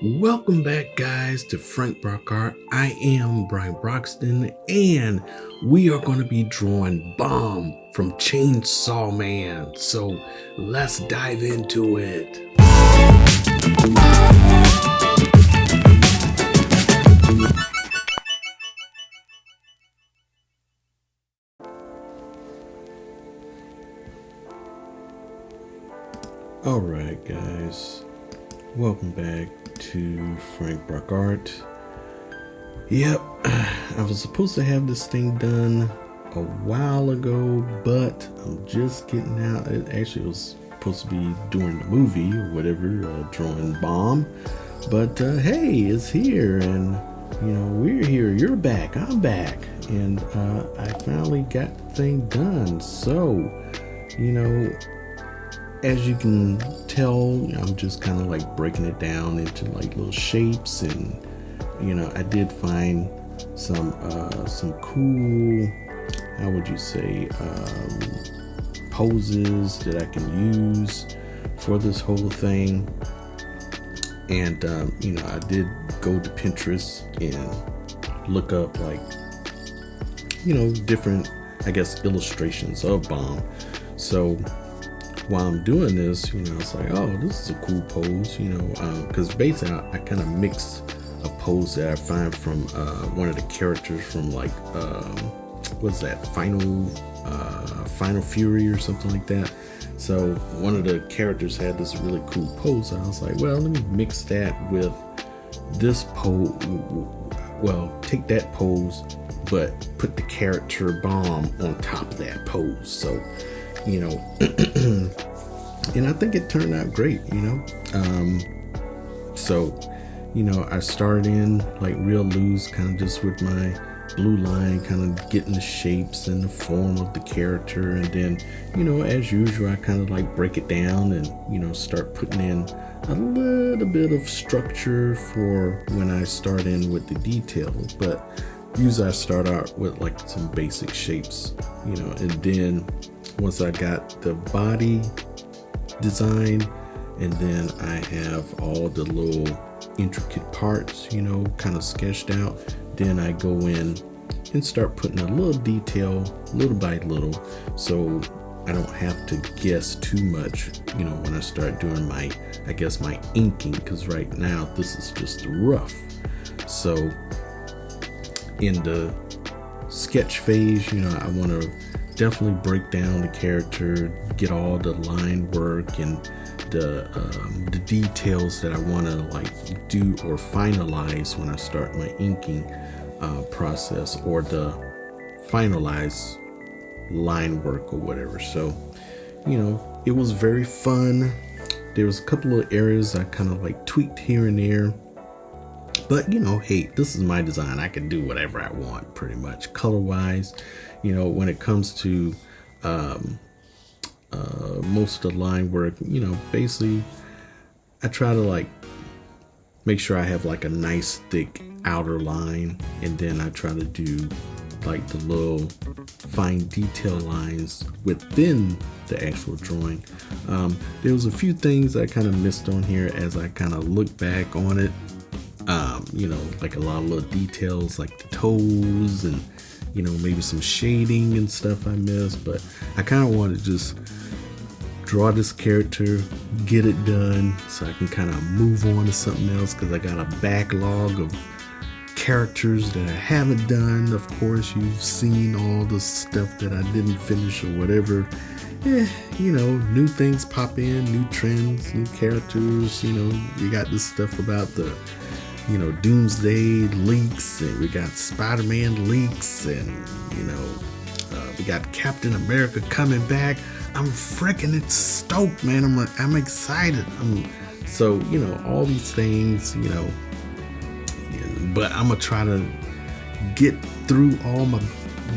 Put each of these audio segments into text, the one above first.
Welcome back, guys, to Frankbrox Art. I am Brian Broxton, and we are going to be drawing Bomb from Chainsaw Man. So let's dive into it. Alright, guys, welcome back to Frankbrox Art. Yep, I was supposed to have this thing done a while ago, but I'm just getting out. It actually was supposed to be during the movie or whatever, drawing Bomb. But hey, it's here, and we're here. You're back. I'm back, and I finally got the thing done. So, as you can tell, I'm just kind of like breaking it down into like little shapes, and I did find some cool, how would you say, poses that I can use for this whole thing. And I did go to Pinterest and look up like different, I guess, illustrations of Bomb. So while I'm doing this, it's like, oh, this is a cool pose, because basically I kind of mixed a pose that I find from one of the characters from like, what's that, Final Fury or something like that. So one of the characters had this really cool pose. I was like, well, let me mix that with this pose. Well, take that pose, but put the character Bomb on top of that pose. So, and I think it turned out great, so, I started in like real loose, kind of just with my blue line, kind of getting the shapes and the form of the character. And then, as usual, I kind of like break it down and, start putting in a little bit of structure for when I start in with the details. But usually I start out with like some basic shapes, and then once I got the body design, and then I have all the little intricate parts, kind of sketched out, then I go in and start putting a little detail little by little, so I don't have to guess too much, when I start doing my inking, because right now this is just rough. So in the sketch phase, I want to definitely break down the character, get all the line work and the details that I want to like do or finalize when I start my inking process, or the finalized line work or whatever. So it was very fun. There was a couple of areas I kind of like tweaked here and there, but hey, this is my design. I can do whatever I want pretty much color wise. When it comes to most of the line work, basically I try to like make sure I have like a nice thick outer line, and then I try to do like the little fine detail lines within the actual drawing. There was a few things I kind of missed on here as I kind of look back on it. Like a lot of little details like the toes and maybe some shading and stuff I missed, but I kind of want to just draw this character, get it done, so I can kind of move on to something else, because I got a backlog of characters that I haven't done. Of course, you've seen all the stuff that I didn't finish or whatever. New things pop in, new trends, new characters. You got this stuff about the Doomsday leaks, and we got Spider-Man leaks, and we got Captain America coming back. I'm freaking stoked, man. I'm excited. So all these things, but I'm gonna try to get through all my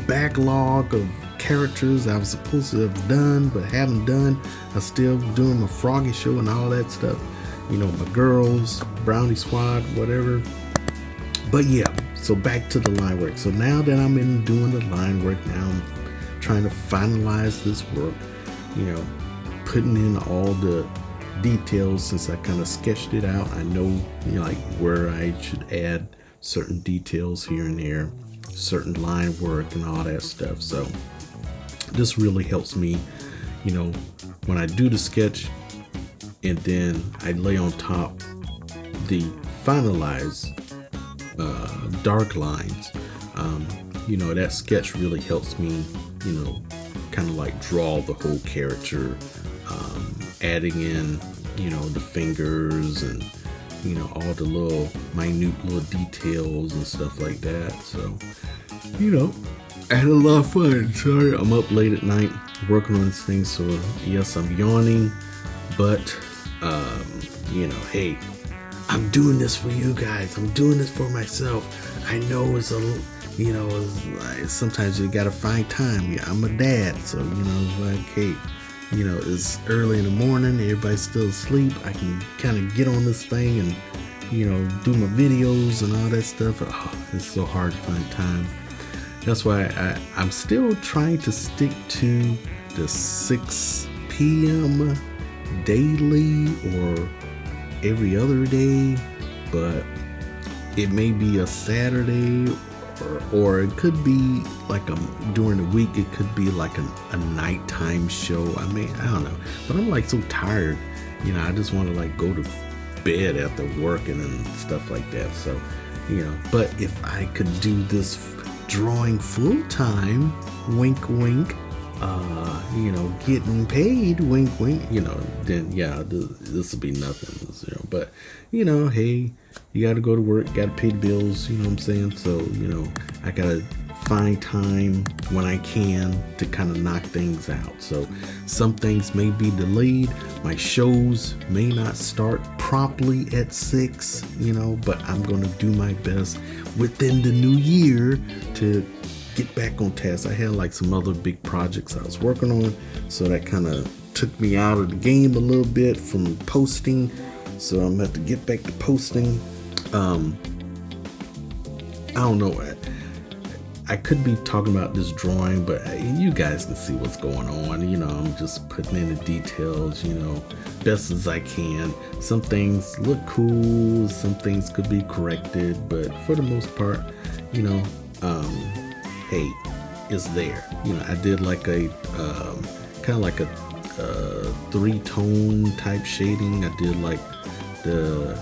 backlog of characters I was supposed to have done but haven't done. I'm still doing my Froggy show and all that stuff. My girls, Brownie Squad, whatever. But yeah, so back to the line work. So now that I'm in doing the line work, now I'm trying to finalize this work, putting in all the details, since I kind of sketched it out, I know, like where I should add certain details here and there, certain line work and all that stuff. So this really helps me, when I do the sketch and then I lay on top the finalized dark lines. That sketch really helps me, kind of like draw the whole character, adding in, the fingers and, all the little minute little details and stuff like that. So, I had a lot of fun. Sorry, I'm up late at night working on this thing. So yes, I'm yawning, but, hey, I'm doing this for you guys. I'm doing this for myself. I know it's sometimes you gotta find time. Yeah, I'm a dad, so it's like, hey, it's early in the morning, everybody's still asleep. I can kind of get on this thing and do my videos and all that stuff. Oh, it's so hard to find time. That's why I'm still trying to stick to the 6 p.m. daily or every other day, but it may be a Saturday, or it could be like during the week, it could be like a nighttime show. I don't know, but I'm like so tired, I just want to like go to bed after working and stuff like that. So, but if I could do this drawing full time, wink wink, getting paid, wink wink, then yeah, this will be nothing, but hey, you gotta go to work, gotta pay the bills, you know what I'm saying? So, I gotta find time when I can to kind of knock things out. So some things may be delayed. My shows may not start promptly at 6, but I'm gonna do my best within the new year to get back on task. I had like some other big projects I was working on, so that kind of took me out of the game a little bit from posting. So I'm gonna have to get back to posting. I don't know. I could be talking about this drawing, but you guys can see what's going on. I'm just putting in the details, best as I can. Some things look cool, some things could be corrected, but for the most part, hey, it's there. I did like a kind of like a 3-tone type shading. I did like the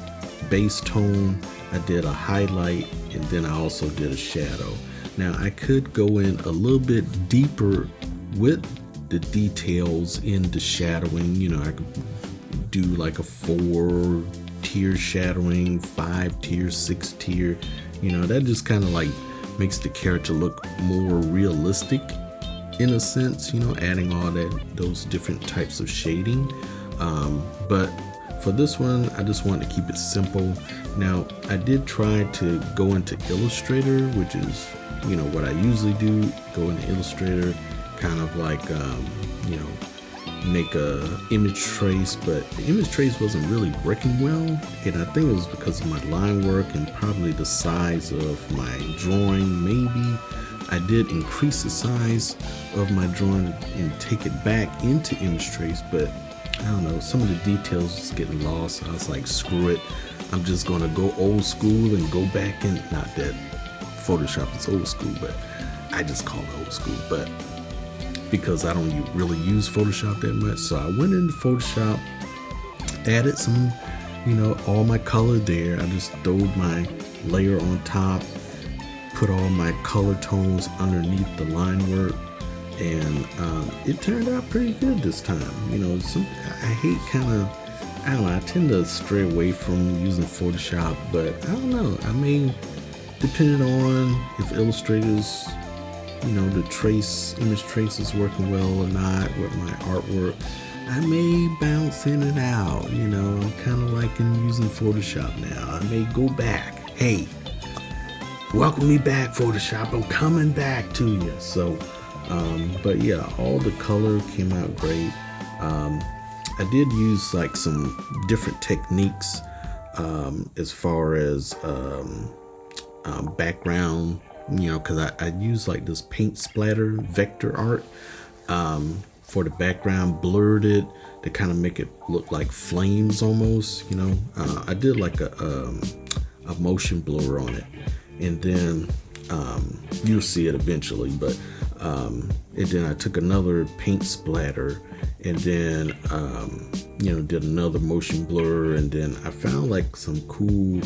base tone, I did a highlight, and then I also did a shadow. Now I could go in a little bit deeper with the details in the shadowing. I could do like a 4-tier shadowing, 5-tier, 6-tier. That just kind of like makes the character look more realistic in a sense, adding all those different types of shading. But for this one, I just wanted to keep it simple. Now, I did try to go into Illustrator, which is, what I usually do, go into Illustrator, kind of like, make a image trace, but the image trace wasn't really working well. And I think it was because of my line work and probably the size of my drawing. Maybe I did increase the size of my drawing and take it back into image trace, but I don't know, some of the details was getting lost. I was like, screw it, I'm just gonna go old school and go back in. Not that Photoshop is old school, but I just call it old school, but because I don't really use Photoshop that much. So I went into Photoshop, added some, all my color there. I just throwed my layer on top, put all my color tones underneath the line work, and it turned out pretty good this time. I hate I don't know, I tend to stray away from using Photoshop, but I don't know, I mean, depending on if Illustrator's, the image trace is working well or not with my artwork, I may bounce in and out. I'm kind of liking using Photoshop now. I may go back. Hey, welcome me back, Photoshop. I'm coming back to you. So, but yeah, all the color came out great. I did use like some different techniques as far as background, because I use like this paint splatter vector art. for the background, blurred it to kind of make it look like flames almost, you know. I did like a motion blur on it, and then you'll see it eventually, but and then I took another paint splatter and then you know, did another motion blur, and then I found like some cool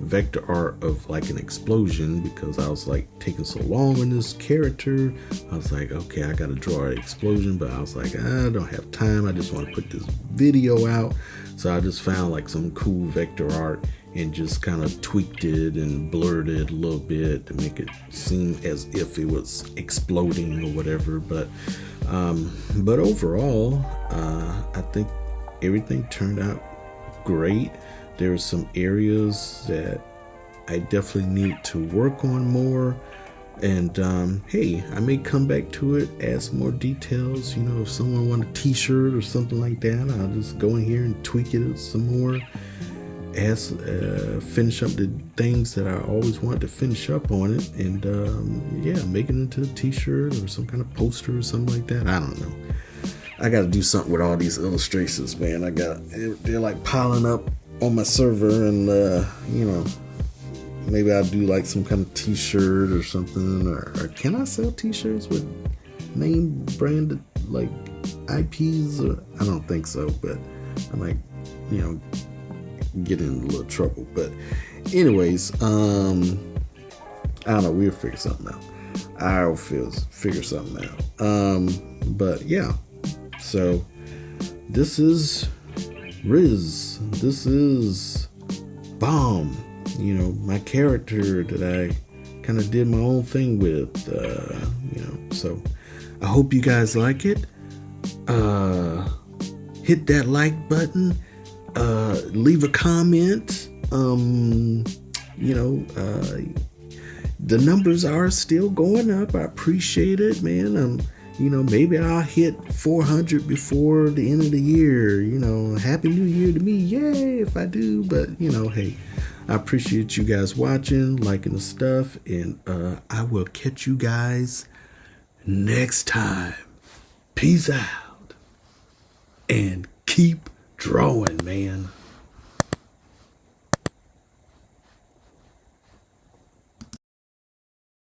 vector art of like an explosion, because I was like taking so long on this character. I was like, okay, I gotta draw an explosion, but I was like, I don't have time, I just want to put this video out. So I just found like some cool vector art and just kind of tweaked it and blurred it a little bit to make it seem as if it was exploding or whatever. But overall, I think everything turned out great. There are some areas that I definitely need to work on more, and hey, I may come back to it, add some more details. You know, if someone want a t-shirt or something like that, I'll just go in here and tweak it some more, finish up the things that I always wanted to finish up on it, and yeah, make it into a t-shirt or some kind of poster or something like that. I don't know. I got to do something with all these illustrations, man. They're like piling up on my server, and you know, maybe I'll do like some kind of t-shirt or something, or can I sell t-shirts with name branded like IPs? Or I don't think so, but I might, you know, get in a little trouble. But anyways, I don't know, we'll figure something out. I'll figure something out. But yeah, so this is Riz. This is Bomb, you know, my character that I kind of did my own thing with, you know. So I hope you guys like it. Hit that like button, leave a comment. You know, the numbers are still going up. I appreciate it, man. You know, maybe I'll hit 400 before the end of the year. You know, Happy New Year to me, yay, if I do. But, you know, hey, I appreciate you guys watching, liking the stuff, and I will catch you guys next time. Peace out, and keep drawing, man.